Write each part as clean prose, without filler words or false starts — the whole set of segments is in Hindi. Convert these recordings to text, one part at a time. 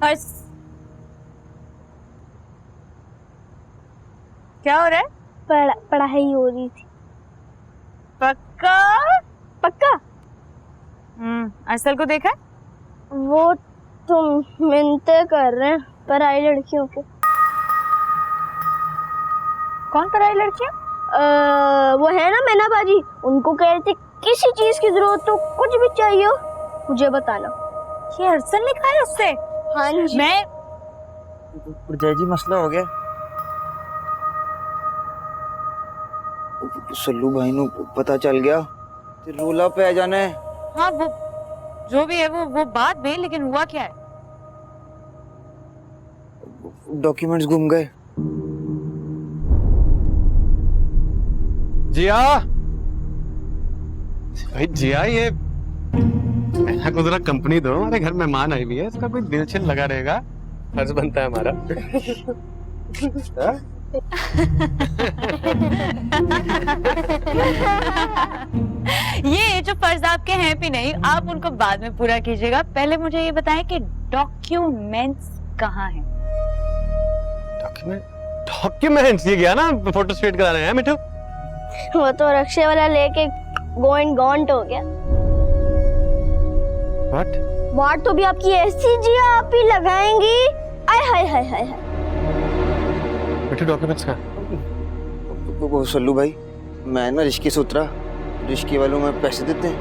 हर्ष, क्या हो रहा है? पढ़ाई हो रही थी। पक्का? पक्का? असल को देखा? वो तो मिन्नतें कर रहे हैं पराई लड़कियों के। कौन पराई लड़कियां? वो है ना मैना बाजी, उनको कह रहे थे किसी चीज की जरूरत हो, कुछ भी चाहिए हो मुझे बताना। ये हर्षल ने कहा है उससे? हाँ जी। मैं जी मसला हो गया। सल्लू भाई नु पता चल गया ते रोला पे आ जाना है। हाँ, वो जो भी है वो बात में, लेकिन हुआ क्या है? डॉक्यूमेंट्स गुम गए। जिया, भाई जिया, ये ऐसा को जरा कंपनी दो, हमारे घर मेहमान आई हुई है, इसका कोई दिल छिल लगा रहेगा, फर्ज बनता है हमारा। ये जो फर्ज आपके हैं भी नहीं, आप उनको बाद में पूरा कीजिएगा। पहले मुझे ये बताएं कि डॉक्यूमेंट्स कहाँ हैं? डॉक्यूमेंट्स ये गया ना फोटो स्टेट कराने हैं मिठू। वो तो रक्षे वाला लेके गोइंग गॉन्ट हो गया। वाट तो भी आपकी ऐसी जिया आप ही लगाएंगी। आय हाय हाय हाय हाय। मिठू डॉक्यूमेंट्स का वो सल्लू भाई, मैं ना रिश्के से उतरा, रिश्के वालों में पैसे देते हैं,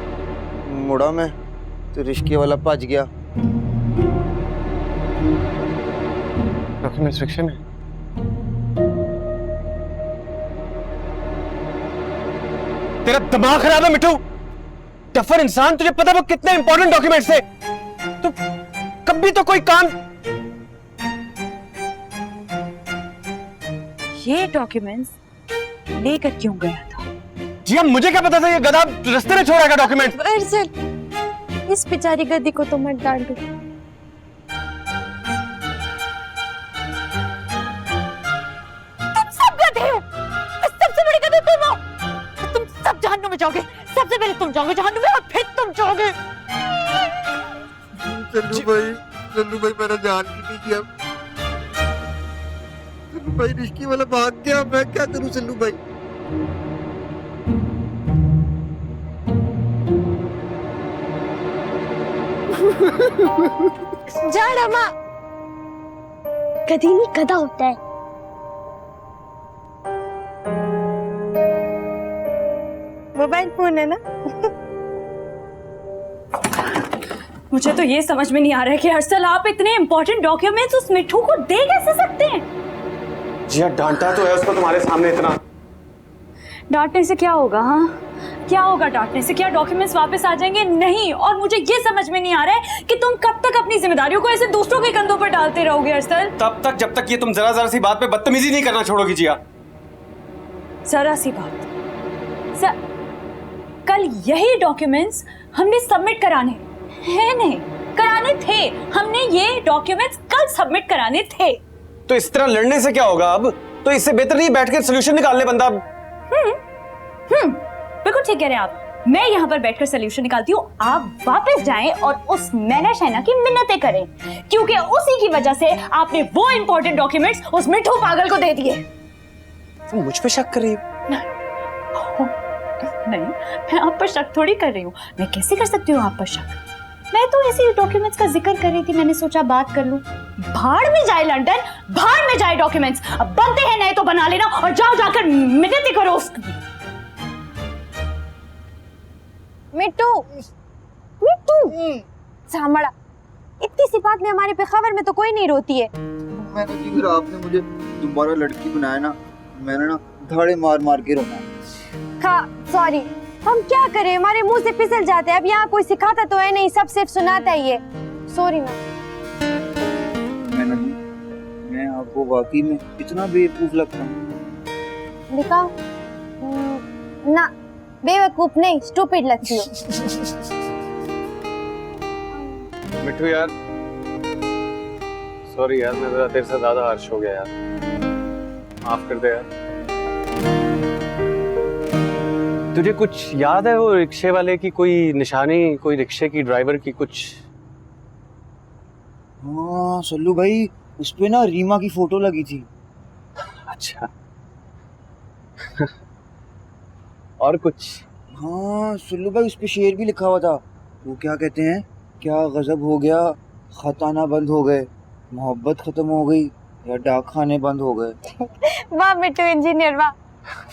मुड़ा मैं तो रिश्के वाला भज गया। डॉक्यूमेंट्स फिक्शन है। तेरा दिमाग खराब है मिठू, टफर इंसान, तुझे पता वो कितने इंपॉर्टेंट डॉक्यूमेंट्स थे, तो कभी तो कोई काम। ये डॉक्यूमेंट्स लेकर क्यों गया था? जी हम, मुझे क्या पता था ये गधा रास्ते में छोड़ेगा डॉक्यूमेंट। अर्जुन, इस बेचारी गधी को तो मत डांटो। तुम सब गधे हो, सबसे बड़ी गधी तुम हो। तुम सब जहन्नुम में जाओगे, सबसे पहले तुम जाओगे जहन्नुम में और फिर तुम जाओगे। सल्लू भाई मेरा जान की किया। सल्लू भाई रिश्के वाला भाग गया, मैं क्या करूं सल्लू भाई? जाड़ा माँ गधी नहीं गधा होता है। मोबाइल फोन है ना? मुझे तो ये समझ में नहीं आ रहा है कि हर्षल आप इतने इंपॉर्टेंट डॉक्यूमेंट्स उस मिठू को दे कैसे सकते हैं? जिया डांटा तो है उसको तुम्हारे सामने इतना। डांटने से क्या होगा? हाँ, क्या होगा डांटने से? क्या डॉक्यूमेंट्स वापस आ जाएंगे? नहीं। और मुझे ये समझ में नहीं आ रहा है कि तुम कब तक अपनी जिम्मेदारियों को ऐसे दूसरों के कंधों पर डालते रहोगे हर्षल? तब तक जब तक ये तुम जरा जरा सी बात पे बदतमीजी नहीं करना छोड़ोगी जिया। जरा सी बात कल यही डॉक्यूमेंट्स हमने सबमिट कराने हैं, नहीं कराने थे। हमने ये डॉक्यूमेंट्स कल सबमिट कराने थे। तो इस तरह लड़ने से क्या होगा? अब तो इससे बेहतर नहीं बैठ के सोल्यूशन निकाल ले बंदा। बिल्कुल ठीक कह रहे हैं आप। मैं यहाँ पर बैठकर सोल्यूशन निकालती हूँ, आप वापस जाएं और उस मैना शैना की मिन्नतें करें, क्योंकि उसी की वजह से आपने वो इंपॉर्टेंट डॉक्यूमेंट्स उस मिठू पागल को दे दिए। तुम मुझ पे शक कर रही हो? नहीं, मैं आप पर शक थोड़ी कर रही हूँ। मैं कैसे कर सकती हूँ आप पर शक? मैं तो ऐसे डॉक्यूमेंट्स का जिक्र कर रही थी, मैंने सोचा बात कर लूं। भाड़ में जाए लंदन, भाड़ में जाए डॉक्यूमेंट्स। अब बनते हैं नए तो बना लेना और जाओ जाकर मिन्नतें करो उसकी। मिट्टू मिट्टू सामड़ा, इतनी सी बात में हमारे पे खबर में तो कोई नहीं रोती है। मैंने जी फिर आपने मुझे दोबारा लड़की बनाया ना, मैंने ना धाड़े मार मार के रोना। सॉरी, हम क्या करें, हमारे मुंह से फिसल जाते हैं। अब यहाँ कोई सिखाता तो है नहीं, सब सिर्फ सुनाता ही है। सॉरी ना। मैं आपको वाकई में इतना बेवकूफ लगता हूँ? दिखाओ। ना, बेवकूफ नहीं, स्टूपिड लगती हो। मिठू यार, सॉरी यार, मैं जरा तेरे से ज्यादा हर्ष हो गया यार, माफ कर दे यार। तुझे कुछ याद है वो रिक्शे वाले की कोई निशानी, कोई रिक्शे की ड्राइवर की कुछ? हाँ सल्लू भाई, उस पे ना रीमा की फोटो लगी थी। अच्छा। और कुछ? हाँ सल्लू भाई, उस पे शेर भी लिखा हुआ था। वो क्या कहते हैं, क्या गजब हो गया, खताना बंद हो गए, मोहब्बत खत्म हो गई, या डाक खाने बंद हो गए। वाह मिट्टू इंजीनियर वाह।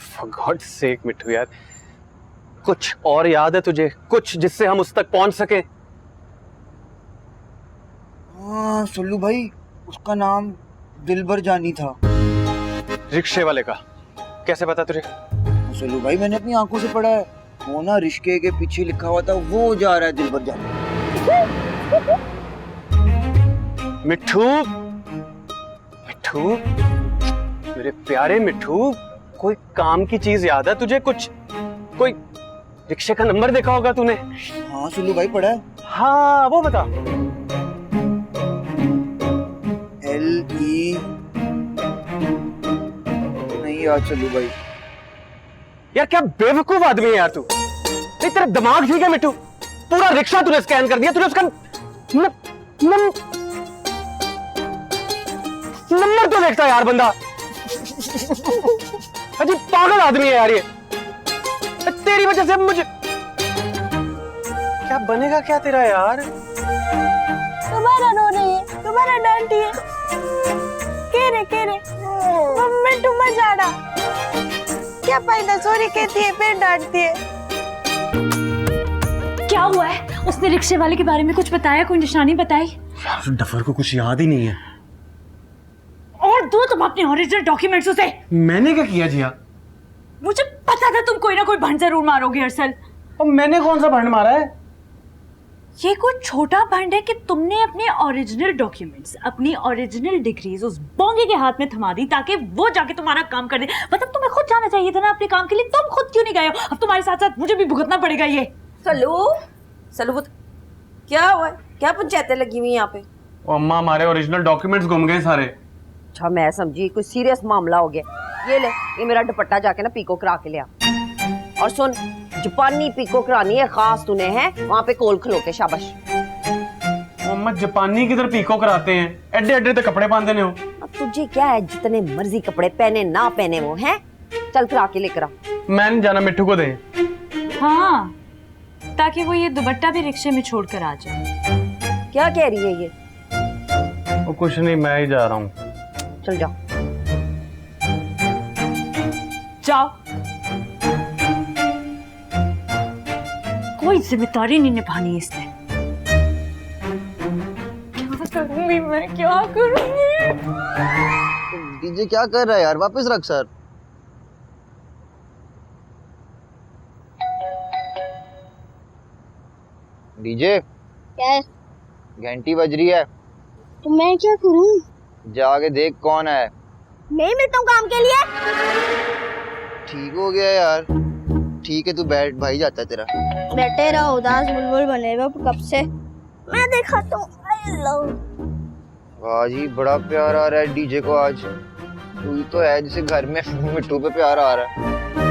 For God's sake मिट्टू यार, कुछ और याद है तुझे? कुछ जिससे हम उस तक पहुंच सके? हाँ सल्लू भाई, उसका नाम दिलबर जानी था। रिक्शे वाले का? कैसे पता तुझे? सल्लू भाई, मैंने अपनी आंखों से पढ़ा है। वो ना रिश्के के पीछे लिखा हुआ था, वो जा रहा है दिलबर जानी। मिट्टू, मिट्टू, मेरे प्यारे मिट्टू, कोई काम की चीज याद है तुझे? कुछ कोई रिक्शे का नंबर देखा होगा तूने? हाँ सल्लू भाई, पढ़ा है। हाँ वो बता। LE नहीं याद सल्लू भाई। यार क्या बेवकूफ आदमी है यार तू। नहीं तेरा दिमाग ठीक है मिट्टू? पूरा रिक्शा तूने स्कैन कर दिया, तूने उसका नंबर तो देखता है यार बंदा। अजी पागल आदमी है यार ये। तेरी वजह से मुझे क्या बनेगा क्या तेरा यार? तुम्हारा रो रही है, तुम्हारा डांटी है। के रे मम्मी तुम जाड़ा क्या फायदा, सॉरी कहती है फिर डांटती है। क्या हुआ है? उसने रिक्शे वाले के बारे में कुछ बताया? कोई निशानी बताई? यार डफर को कुछ याद ही नहीं है। और दो तुम अपने ओरिजिनल डॉक्यूमेंट्स उसे। मैंने क्या किया जिया? मुझे पता था तुम कोई ना कोई भंड जरूर मारोगे अरसल। और मैंने कौन सा भंड मारा है? ये कोई छोटा भंड है कि तुमने अपने ओरिजिनल डॉक्यूमेंट्स, अपनी ओरिजिनल डिग्रीज उस बोंगे के हाथ में थमा दी ताकि वो जाके तुम्हारा काम कर दे। मतलब तुम्हें खुद जाना चाहिए था ना अपने काम के लिए, तुम खुद क्यों नहीं गए हो? अब तुम्हारे साथ साथ मुझे भी भुगतना पड़ेगा ये। सलू क्या हुआ है? क्या पंचायतें लगी हुई यहाँ पे? अम्मा हमारे ओरिजिनल डॉक्यूमेंट्स गुम गए सारे। अच्छा मैं समझी कोई सीरियस मामला हो गया। ये ले, ये मेरा दुपट्टा जाके ना पीको करा के ले आ। और सुन, जापानी पीको करानी है खास तूने, है वहाँ पे कोल खलो के। शाबाश। अम्मा जापानी किधर पीको कराते हैं? एडे एडे तो कपड़े बांधने हो। अब तुझे क्या है, जितने मर्जी कपड़े पहने ना पहने वो हैं, चल करा के लेकर आ। मैं नहीं जाना, मिट्टू को दे। हाँ, ताकि वो ये दुपट्टा भी रिक्शे में छोड़कर आ जाए। क्या कह रही है ये? वो कुछ नहीं, मैं ही जा रहा हूँ। चल जाओ जाओ। कोई जिम्मेदारी नहीं निभानी इसने। क्या करूंगी मैं, क्या करूंगी? डीजे क्या कर रहा है यार, वापस रख सर। डीजे क्या? घंटी बज रही है, तो मैं क्या करूं? जाके देख कौन है। मैं मिलता हूँ काम के लिए। ठीक हो गया यार, ठीक है तू बैठ, भाई जाता है तेरा। बैठे रहो, उदास बुलबुल बने हुए कब से। मैं देखा तो आज ही बड़ा प्यार आ रहा है डीजे को। आज तू ही तो है जिसे घर में मिट्टू पे प्यार आ रहा है।